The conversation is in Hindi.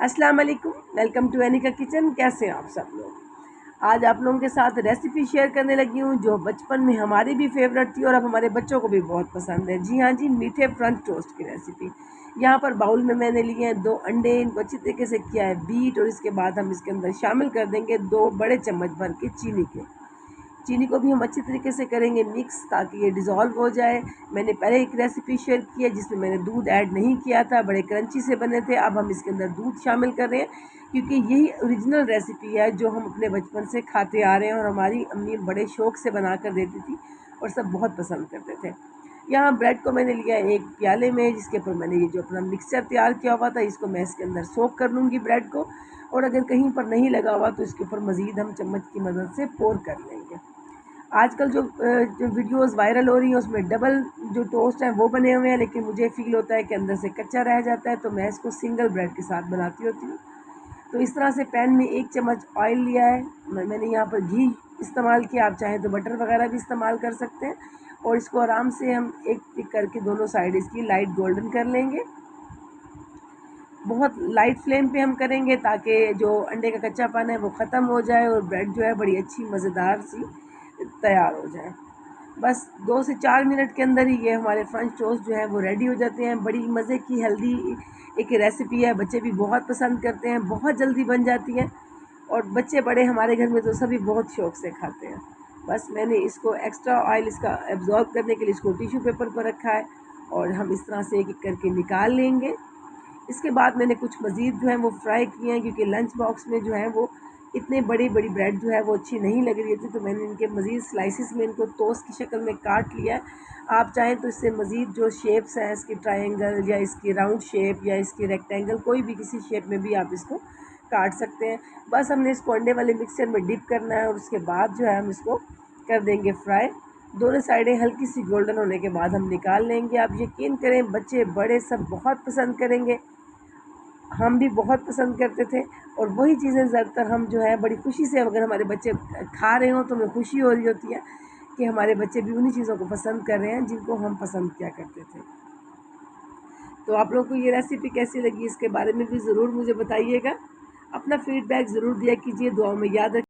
अस्सलाम वालेकुम, वेलकम टू एनिका किचन। कैसे हैं आप सब लोग? आज आप लोगों के साथ रेसिपी शेयर करने लगी हूँ जो बचपन में हमारी भी फेवरेट थी और अब हमारे बच्चों को भी बहुत पसंद है। जी हाँ जी, मीठे फ्रेंच टोस्ट की रेसिपी। यहाँ पर बाउल में मैंने लिए हैं 2 अंडे, इनको अच्छी तरीके से किया है बीट और इसके बाद हम इसके अंदर शामिल कर देंगे 2 बड़े चम्मच भर के चीनी के। चीनी को भी हम अच्छी तरीके से करेंगे मिक्स ताकि ये डिज़ोल्व हो जाए। मैंने पहले एक रेसिपी शेयर की है जिसमें मैंने दूध ऐड नहीं किया था, बड़े क्रंची से बने थे। अब हम इसके अंदर दूध शामिल कर रहे हैं क्योंकि यही ओरिजिनल रेसिपी है जो हम अपने बचपन से खाते आ रहे हैं और हमारी अम्मी बड़े शौक़ से बना कर देती थी और सब बहुत पसंद करते थे। यहाँ ब्रेड को मैंने लिया एक प्याले में जिसके ऊपर मैंने ये जो अपना मिक्सचर तैयार किया हुआ था इसको मैं इसके अंदर सोक कर लूँगी ब्रेड को, और अगर कहीं पर नहीं लगा हुआ तो इसके ऊपर मज़ीद हम चम्मच की मदद से पोर कर लेंगे। आजकल जो वीडियोस वायरल हो रही हैं उसमें डबल जो टोस्ट हैं वो बने हुए हैं, लेकिन मुझे फ़ील होता है कि अंदर से कच्चा रह जाता है, तो मैं इसको सिंगल ब्रेड के साथ बनाती होती हूँ। तो इस तरह से पैन में 1 चम्मच ऑयल लिया है, मैंने यहाँ पर घी इस्तेमाल किया, आप चाहें तो बटर वगैरह भी इस्तेमाल कर सकते हैं। और इसको आराम से हम एक करके दोनों साइड इसकी लाइट गोल्डन कर लेंगे। बहुत लाइट फ्लेम पे हम करेंगे ताकि जो अंडे का कच्चापन है वो ख़त्म हो जाए और ब्रेड जो है बड़ी अच्छी मज़ेदार सी तैयार हो जाए। बस 2 से 4 मिनट के अंदर ही ये हमारे फ्रेंच टोस्ट जो है वो रेडी हो जाते हैं। बड़ी मज़े की हेल्दी एक रेसिपी है, बच्चे भी बहुत पसंद करते हैं, बहुत जल्दी बन जाती है और बच्चे बड़े हमारे घर में तो सभी बहुत शौक़ से खाते हैं। बस मैंने इसको एक्स्ट्रा ऑयल इसका एब्ज़ॉर्ब करने के लिए इसको टिश्यू पेपर पर रखा है और हम इस तरह से एक-एक करके निकाल लेंगे। इसके बाद मैंने कुछ मज़ीद जो है वो फ्राई किए हैं क्योंकि लंच बॉक्स में जो है वो इतने बड़ी ब्रेड जो है वो अच्छी नहीं लग रही थी, तो मैंने इनके मज़ीद स्लाइसिस में इनको टोस्ट की शक्ल में काट लिया है। आप चाहें तो इससे मज़ीद जो शेप्स हैं इसकी ट्रायंगल या इसकी राउंड शेप या इसकी रेक्टेंगल कोई भी किसी शेप में भी आप इसको काट सकते हैं। बस हमने इसको अंडे वाले मिक्सचर में डिप करना है और उसके बाद जो है हम इसको कर देंगे फ्राई। दोनों साइडें हल्की सी गोल्डन होने के बाद हम निकाल लेंगे। आप यकीन करें बच्चे बड़े सब बहुत पसंद करेंगे, हम भी बहुत पसंद करते थे और वही चीज़ें ज़्यादातर हम जो है बड़ी खुशी से अगर हमारे बच्चे खा रहे हों तो हमें खुशी हो रही होती है कि हमारे बच्चे भी उन्हीं चीज़ों को पसंद कर रहे हैं जिनको हम पसंद किया करते थे। तो आप लोगों को ये रेसिपी कैसी लगी इसके बारे में भी ज़रूर मुझे बताइएगा। अपना फ़ीडबैक ज़रूर दिया कीजिए, दुआओं में याद रखिए।